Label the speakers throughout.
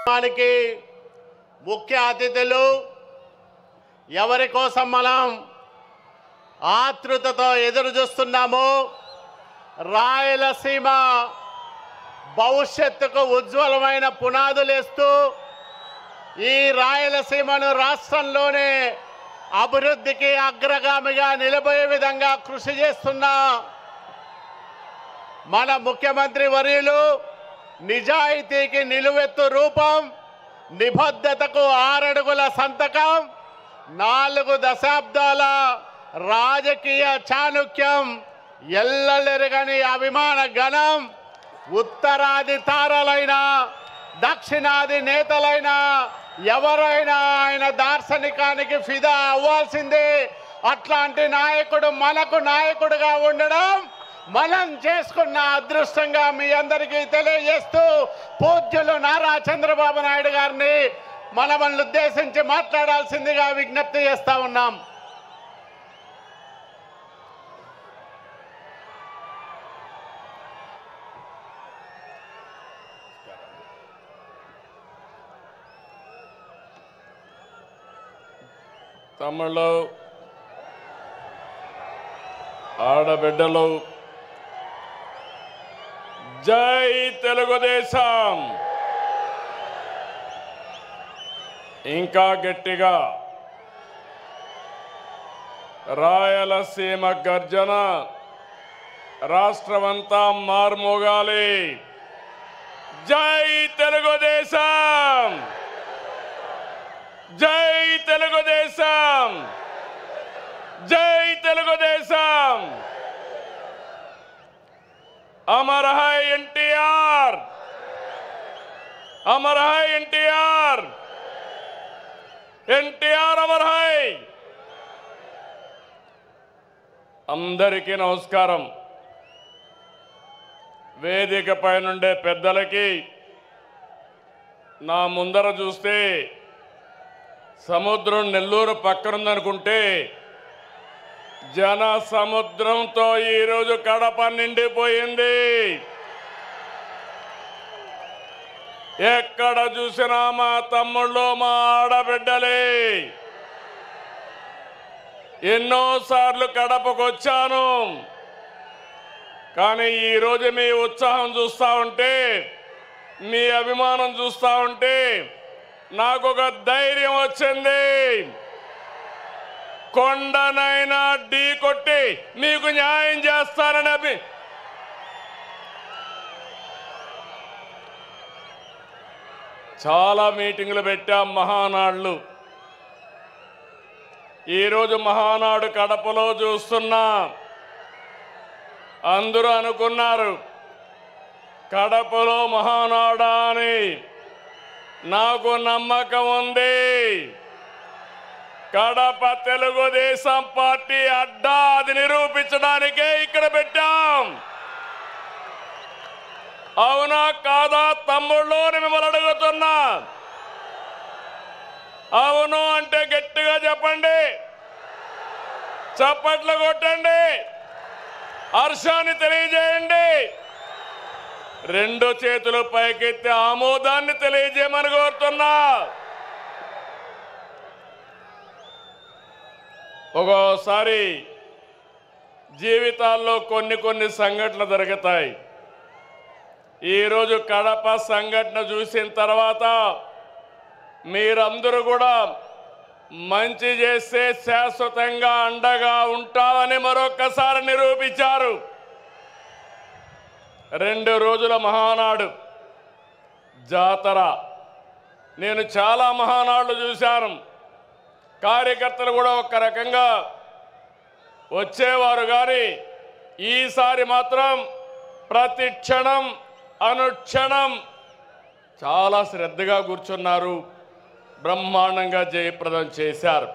Speaker 1: మనకి ముఖ్య అతిథులు ఎవరి కోసం మనం ఆతృతతో ఎదురు చూస్తున్నామో రాయలసీమ భవిష్యత్తుకు ఉజ్వలమైన పునాదులేస్తూ ఈ రాయలసీమను రాష్ట్రంలోనే అభివృద్ధికి అగ్రగామిగా నిలబోయే విధంగా కృషి చేస్తున్న మన ముఖ్యమంత్రి వర్యులు నిజాయితీకి నిలువెత్తు రూపం, నిబద్ధతకు 6 అడుగుల సంతకం, 4 దశాబ్దాల రాజకీయ చాణుక్యం, ఎల్లలెరగని అభిమాన గణం, ఉత్తరాది తారలైన దక్షిణాది నేతలైన ఎవరైనా ఆయన దార్శనికానికి ఫిదా అవ్వాల్సిందే. అట్లాంటి నాయకుడు మనకు నాయకుడుగా ఉండడం మనం చేసుకున్న అదృష్టంగా మీ అందరికీ తెలియజేస్తూ పూజ్యులు నారా చంద్రబాబు నాయుడు గారిని మనల్ని ఉద్దేశించి మాట్లాడాల్సిందిగా విజ్ఞప్తి చేస్తా ఉన్నాం.
Speaker 2: తమ్ముళ్ళు, ఆడబిడ్డలు, జై తెలుగుదేశం. ఇంకా గట్టిగా రాయలసీమ గర్జన రాష్ట్రమంతా మార్మోగాలి. జై తెలుగుదేశం, జై తెలుగుదేశం, జై తెలుగుదేశం. अमर है एनटीआर, अमर है एनटीआर, एनटीआर अमर है. అందరికీ నమస్కారం. వేదికపై నుండే పెద్దలకి, నా ముందర చూస్తే సముద్రం నెల్లూరు పక్కనుందనుకుంటే జన సముద్రంతో ఈరోజు కడప నిండిపోయింది. ఎక్కడ చూసినా మా తమ్ముళ్ళు, మా ఆడబిడ్డలే. ఎన్నోసార్లు కడపకు వచ్చాను, కానీ ఈరోజు మీ ఉత్సాహం చూస్తూ ఉంటే, మీ అభిమానం చూస్తూ ఉంటే నాకు ఒక ధైర్యం వచ్చింది. కొండనైనా ఢీ కొట్టి మీకు న్యాయం చేస్తానని చాలా మీటింగులు పెట్టాం, మహానాడులు. ఈరోజు మహానాడు కడపలో చూస్తున్నా. అందరూ అనుకున్నారు కడపలో మహానాడా అని. నాకు నమ్మకం ఉంది. కడప తెలుగుదేశం పార్టీ అడ్డా, అది నిరూపించడానికే ఇక్కడ పెట్టాం. అవునా కాదా తమ్ముళ్ళు మిమ్మల్ని అడుగుతున్నా? అవును అంటే గట్టిగా చెప్పండి, చప్పట్లు కొట్టండి, హర్షాన్ని తెలియజేయండి. 2 చేతులు పైకెత్తి ఆమోదాన్ని తెలియజేయమని కోరుతున్నా. ఒక్కోసారి జీవితాల్లో కొన్ని సంఘటనలు జరుగుతాయి. ఈరోజు కడప సంఘటన చూసిన తర్వాత మీరందరూ కూడా మంచి చేస్తే శాశ్వతంగా అండగా ఉంటామని మరొక్కసారి నిరూపించారు. 2 రోజుల మహానాడు జాతర. నేను చాలా మహానాడులు చూశాను. కార్యకర్తలు కూడా ఒక రకంగా వచ్చేవారు, కానీ ఈసారి మాత్రం ప్రతి క్షణం అనుక్షణం చాలా శ్రద్ధగా కూర్చున్నారు. బ్రహ్మాండంగా జయప్రదం చేశారు.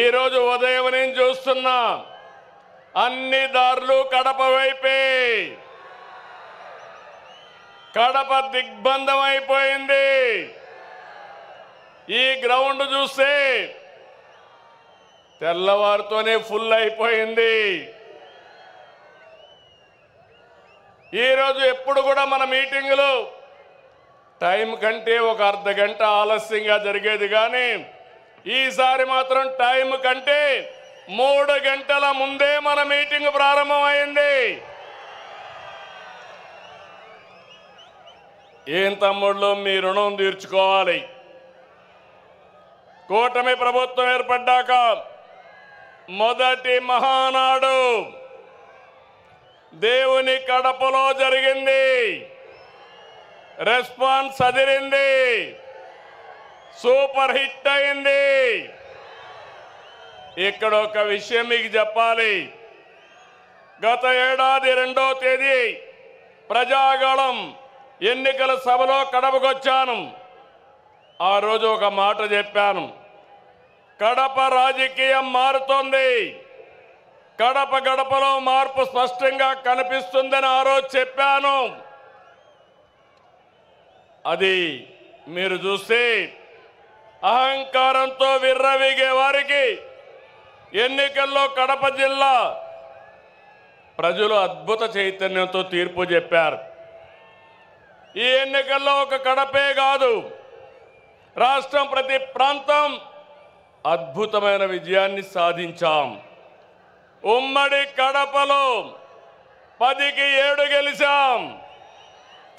Speaker 2: ఈరోజు ఉదయం నేను చూస్తున్నా అన్ని దారులు కడప వైపే. కడప దిగ్బంధం అయిపోయింది. ఈ గ్రౌండ్ చూస్తే తెల్లవారుతోనే ఫుల్ అయిపోయింది. ఈ రోజు ఎప్పుడు కూడా మన మీటింగులు టైం కంటే ఒక అర్ధ గంట ఆలస్యంగా జరిగేది, కానీ ఈసారి మాత్రం టైం కంటే 3 గంటల ముందే మన మీటింగ్ ప్రారంభమైంది. ఏం తమ్ముళ్ళు, మీ రుణం తీర్చుకోవాలి. కూటమి ప్రభుత్వం ఏర్పడ్డాక మొదటి మహానాడు దేవుని కడపలో జరిగింది. రెస్పాన్స్ అదిరింది, సూపర్ హిట్ అయింది. ఇక్కడ ఒక విషయం మీకు చెప్పాలి. గత ఏడాది 2వ తేదీ ప్రజాగళం ఎన్నికల సభలో కడపకొచ్చాను. ఆ రోజు ఒక మాట చెప్పాను, కడప రాజకీయం మారుతోంది, కడప గడపలో మార్పు స్పష్టంగా కనిపిస్తుందని ఆ రోజు చెప్పాను. అది మీరు చూస్తే అహంకారంతో విర్రవీగే వారికి ఎన్నికల్లో కడప జిల్లా ప్రజలు అద్భుత చైతన్యంతో తీర్పు చెప్పారు. ఈ ఎన్నికల్లో ఒక కడపే కాదు, రాష్ట్రం ప్రతి ప్రాంతం అద్భుతమైన విజయాన్ని సాధించాం. ఉమ్మడి కడపలో 10కి 7 గెలిచాం.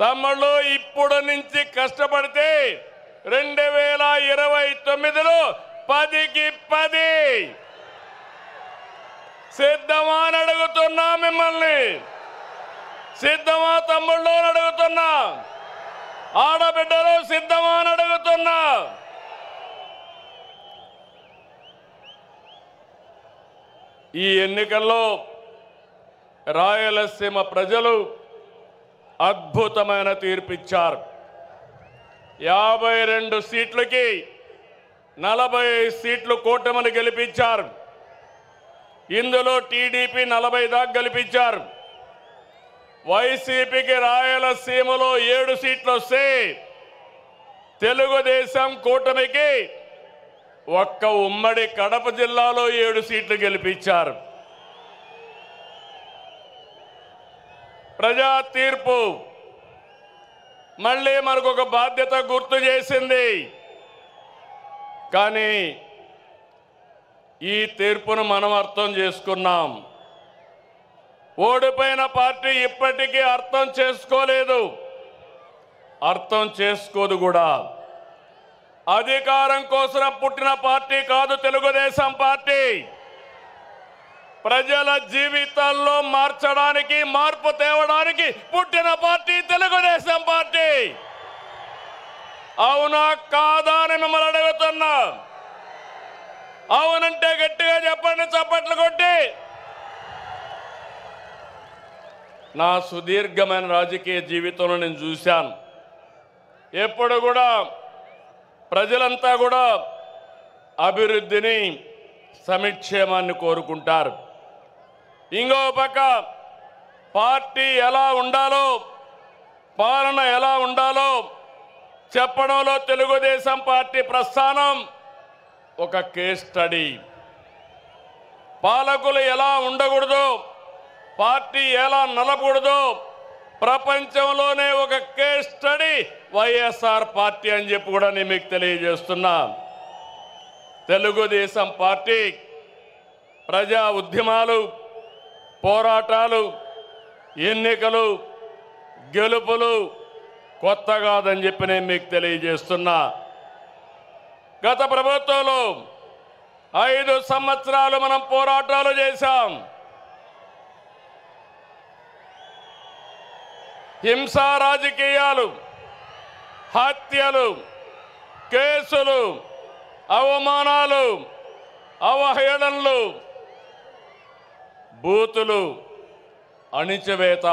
Speaker 2: తమ్ముళ్ళు, ఇప్పుడు నుంచి కష్టపడితే 2029లో 10కి 10. సిద్ధమా అని అడుగుతున్నా మిమ్మల్ని, సిద్ధమా తమ్ముళ్ళు అని అడుగుతున్నా, ఆడబిడ్డలు సిద్ధమా అని అడుగుతున్నా. ఈ ఎన్నికల్లో రాయలసీమ ప్రజలు అద్భుతమైన తీర్పిచ్చారు. 52 సీట్లకి 45 సీట్లు కూటమిని గెలిపించారు. ఇందులో టీడీపీ 40 దాకా గెలిపించారు. వైసీపీకి రాయలసీమలో 7 సీట్లు వస్తే తెలుగుదేశం కూటమికి ఒక్క ఉమ్మడి కడప జిల్లాలో 7 సీట్లు గెలిపించారు. ప్రజా తీర్పు మళ్ళీ మనకు ఒక బాధ్యత గుర్తు చేసింది. కానీ ఈ తీర్పును మనం అర్థం చేసుకున్నాం. ఓడిపోయిన పార్టీ ఇప్పటికీ అర్థం చేసుకోలేదు, అర్థం చేసుకోదు కూడా. అధికారం కోసం పుట్టిన పార్టీ కాదు తెలుగుదేశం పార్టీ. ప్రజల జీవితాల్లో మార్చడానికి, మార్పు తేవడానికి పుట్టిన పార్టీ తెలుగుదేశం పార్టీ. అవునా కాదా అని మిమ్మల్ని అడుగుతున్నా. అవునంటే గట్టిగా చెప్పండి, చప్పట్లు కొట్టి. నా సుదీర్ఘమైన రాజకీయ జీవితంలో నేను చూశాను, ఎప్పుడు కూడా ప్రజలంతా కూడా అభివృద్ధిని, సంక్షేమాన్ని కోరుకుంటారు. ఇంకో పక్క పార్టీ ఎలా ఉండాలో, పాలన ఎలా ఉండాలో చెప్పడంలో తెలుగుదేశం పార్టీ ప్రస్థానం ఒక కేస్ స్టడీ. పాలకులు ఎలా ఉండకూడదు, పార్టీ ఎలా నలపకూడదు ప్రపంచంలోనే ఒక కేస్ స్టడీ వైఎస్ఆర్ పార్టీ అని చెప్పి కూడా నేను మీకు తెలియజేస్తున్నా. తెలుగుదేశం పార్టీ ప్రజా ఉద్యమాలు, పోరాటాలు, ఎన్నికలు, గెలుపులు కొత్త కాదని చెప్పి నేను మీకు తెలియజేస్తున్నా. గత ప్రభుత్వంలో 5 సంవత్సరాలు మనం పోరాటాలు చేశాం. హింసా రాజకీయాలు, హత్యలు, కేసులు, అవమానాలు, అవహేళనలు, బూతులు, అణిచివేత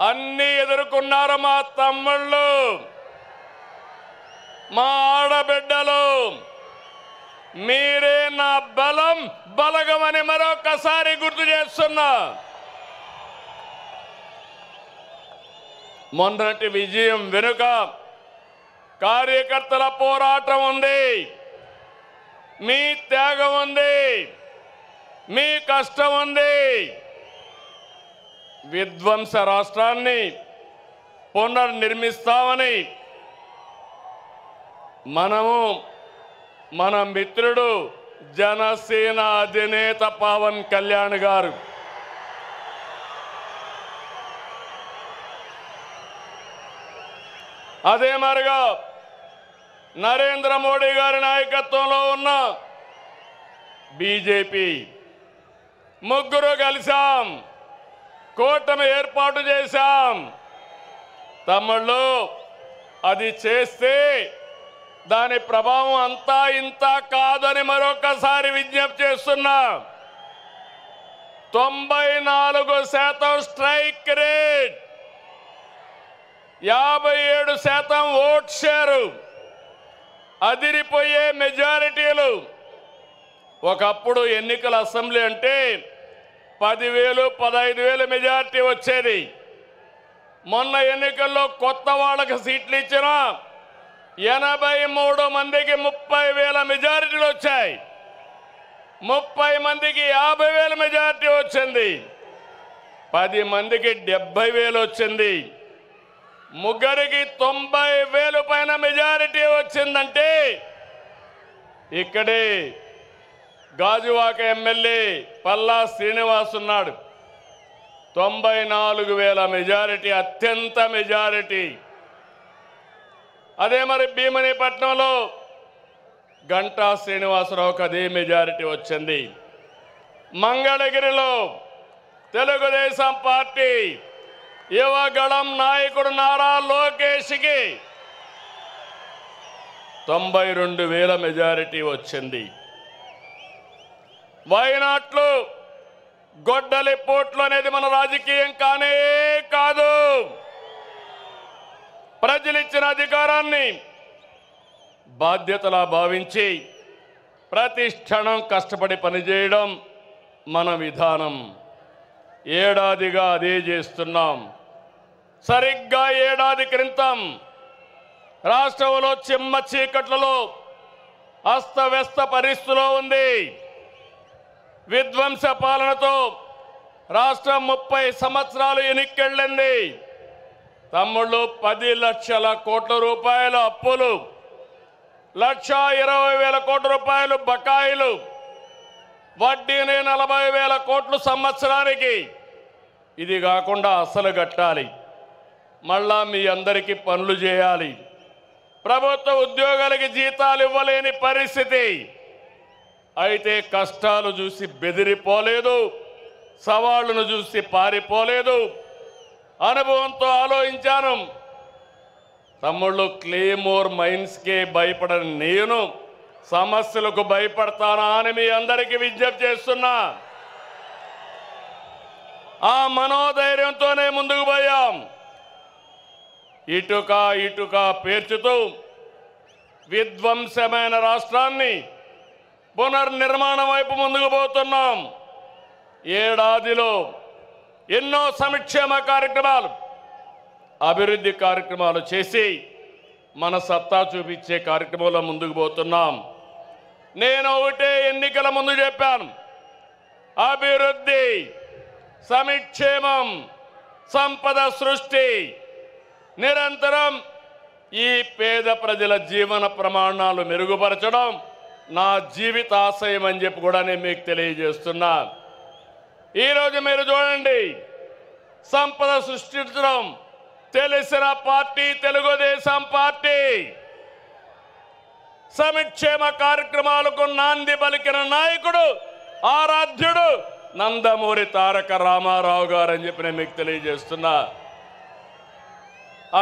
Speaker 2: అన్నీ ఎదుర్కొన్నారు మా తమ్ముళ్ళు, మా ఆడబిడ్డలు. మీరే నా బలం, బలగమని మరొకసారి గుర్తు చేస్తున్నా. మొన్నటి విజయం వెనుక కార్యకర్తల పోరాటం ఉంది, మీ త్యాగం ఉంది, మీ కష్టం ఉంది. విధ్వంస రాష్ట్రాన్ని పునర్నిర్మిస్తామని మనము మన మిత్రుడు జనసేన అధినేత పవన్ కళ్యాణ్ గారు అదే మరిగా నరేంద్ర మోడీ గారి నాయకత్వంలో ఉన్న బీజేపీ ముగ్గురు కలిసాం, కూటమి ఏర్పాటు చేశాం. తమ్ముళ్ళు, అది చేస్తే దాని ప్రభావం అంతా ఇంత కాదని మరొకసారి విజ్ఞప్తి చేస్తున్నా. 94% స్ట్రైక్ రేట్, 57% ఓట్ షేరు, అదిరిపోయే మెజారిటీలు. ఒకప్పుడు ఎన్నికల అసెంబ్లీ అంటే 10,000, 15,000 మెజారిటీ వచ్చేది. మొన్న ఎన్నికల్లో కొత్త వాళ్ళకి సీట్లు ఇచ్చిన 83 మందికి 30,000 మెజారిటీలు వచ్చాయి. 30 మందికి 50,000 మెజారిటీ వచ్చింది. 10 మందికి 70,000 వచ్చింది. ముగ్గురికి 90,000 పైన మెజారిటీ వచ్చిందంటే ఇక్కడే గాజువాక ఎమ్మెల్యే పల్లా శ్రీనివాస్ ఉన్నాడు. 94,000 మెజారిటీ, అత్యంత మెజారిటీ. అదే మరి భీమనిపట్నంలో గంటా శ్రీనివాసరావుకి అదే మెజారిటీ వచ్చింది. మంగళగిరిలో తెలుగుదేశం పార్టీ యువగళం నాయకుడు నారా లోకేష్కి 92,000 మెజారిటీ వచ్చింది. వైనాట్లు గొడ్డలి పోట్లు అనేది మన రాజకీయం కానే కాదు. ప్రజలిచ్చిన అధికారాన్ని బాధ్యతలా భావించి ప్రతి క్షణం కష్టపడి పనిచేయడం మన విధానం. ఏడాదిగా అదే చేస్తున్నాం. సరిగ్గా ఏడాది క్రితం రాష్ట్రంలో చిమ్మ చీకట్లలో అస్తవ్యస్త పరిస్థితిలో ఉంది. విధ్వంస పాలనతో రాష్ట్రం 30 సంవత్సరాలు ఎన్నికెళ్ళింది. తమ్ముళ్ళు, 10 లక్షల కోట్ల రూపాయల అప్పులు, 1,20,000 కోట్ల రూపాయలు బకాయిలు, వడ్డీని 40,000 కోట్లు సంవత్సరానికి. ఇది కాకుండా అసలు కట్టాలి. మళ్ళా మీ అందరికీ పనులు చేయాలి. ప్రభుత్వ ఉద్యోగాలకి జీతాలు ఇవ్వలేని పరిస్థితి. అయితే కష్టాలు చూసి బెదిరిపోలేదు, సవాళ్లను చూసి పారిపోలేదు. అనుభవంతో ఆలోచించాను. తమ్ముళ్ళు, క్లేమోర్ మైన్స్కే భయపడని నేను సమస్యలకు భయపడతానా అని మీ అందరికీ విజ్ఞప్తి చేస్తున్నా. ఆ మనోధైర్యంతోనే ముందుకు పోయాం. ఇటుక ఇటుక పేర్చుతూ విధ్వంసమైన రాష్ట్రాన్ని పునర్నిర్మాణం వైపు ముందుకు పోతున్నాం. ఏడాదిలో ఎన్నో సంక్షేమ కార్యక్రమాలు, అభివృద్ధి కార్యక్రమాలు చేసి మన సత్తా చూపించే కార్యక్రమంలో ముందుకు పోతున్నాం. నేను ఒకటే ఎన్నికల ముందు చెప్పాను, అభివృద్ధి, సంక్షేమం, సంపద సృష్టి, నిరంతరం ఈ పేద ప్రజల జీవన ప్రమాణాలు మెరుగుపరచడం నా జీవితాశయం అని చెప్పి కూడా నేను మీకు తెలియజేస్తున్నా. ఈరోజు మీరు చూడండి, సంపద సృష్టించడం తెలిసిన పార్టీ తెలుగుదేశం పార్టీ. సంక్షేమ కార్యక్రమాలకు నాంది పలికిన నాయకుడు, ఆరాధ్యుడు నందమూరి తారక రామారావు గారు అని చెప్పి నేను మీకు తెలియజేస్తున్నా.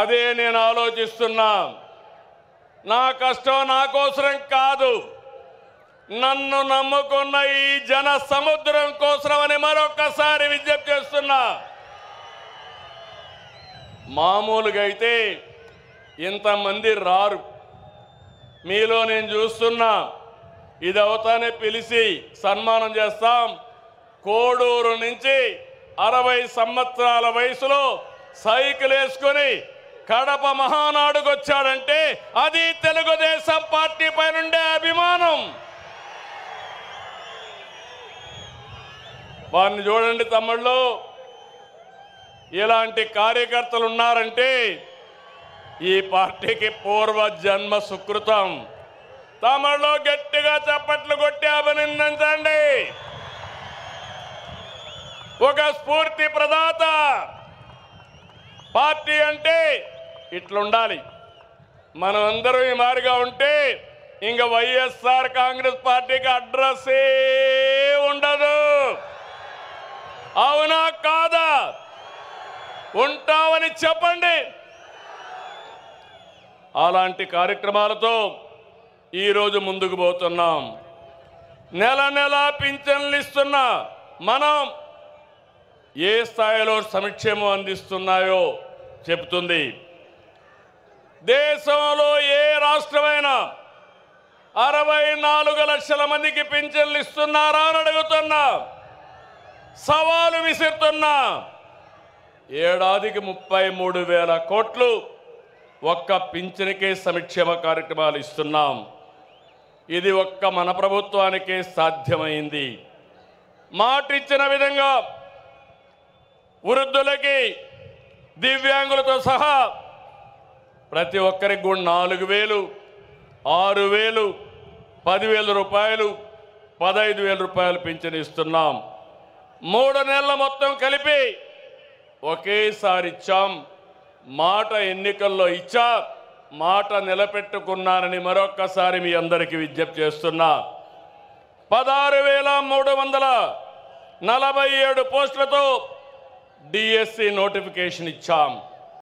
Speaker 2: అదే నేను ఆలోచిస్తున్నా. నా కష్టం నా కోసరం కాదు, నన్ను నమ్ముకున్న ఈ జన సముద్రం కోసమని మరొకసారి విజ్ఞప్తి చేస్తున్నా. మామూలుగా అయితే ఇంతమంది రారు. మీలో నేను చూస్తున్నా, ఇది అవుతానే పిలిచి సన్మానం చేస్తాం. కోడూరు నుంచి 60 సంవత్సరాల వయసులో సైకిల్ వేసుకొని కడప మహానాడుకు వచ్చాడంటే అది తెలుగుదేశం పార్టీ పైన ఉండే అభిమానం. వారిని చూడండి తమ్ముళ్ళు, ఇలాంటి కార్యకర్తలు ఉన్నారంటే ఈ పార్టీకి పూర్వ జన్మ సుకృతం. తమలో గట్టిగా చప్పట్లు కొట్టి అభినందించండి. ఒక స్ఫూర్తి ప్రదాత. పార్టీ అంటే ఇట్లుండాలి. మనం అందరం ఈ మారిగా ఉంటే ఇంక వైఎస్ఆర్ కాంగ్రెస్ పార్టీకి అడ్రస్సే ఉండదు. అవునా కాదా? ఉంటామని చెప్పండి. అలాంటి కార్యక్రమాలతో ఈరోజు ముందుకు పోతున్నాం. నెల నెల పింఛన్లు ఇస్తున్న మనం ఏ స్థాయిలో సంక్షేమం అందిస్తున్నాయో చెబుతుంది. దేశంలో ఏ రాష్ట్రమైనా 64 లక్షల మందికి పింఛన్లు ఇస్తున్నారా అని అడుగుతున్నా. సవాలు విసురుతున్నా. ఏడాదికి 33,000 కోట్లు ఒక్క పింఛన్కే సంక్షేమ కార్యక్రమాలు ఇస్తున్నాం. ఇది ఒక్క మన ప్రభుత్వానికే సాధ్యమైంది. మాటిచ్చిన విధంగా వృద్ధులకి, దివ్యాంగులతో సహా ప్రతి ఒక్కరికి కూడా 4,000, 6,000, 10,000 రూపాయలు, 15,000 రూపాయలు పింఛను ఇస్తున్నాం. 3 నెలల మొత్తం కలిపి ఒకేసారి ఇచ్చాం. మాట ఎన్నికల్లో ఇచ్చా, మాట నిలబెట్టుకున్నానని మరొక్కసారి మీ అందరికీ విజ్ఞప్తి చేస్తున్నా. 16,347 పోస్టులతో డిఎస్సి నోటిఫికేషన్ ఇచ్చాం.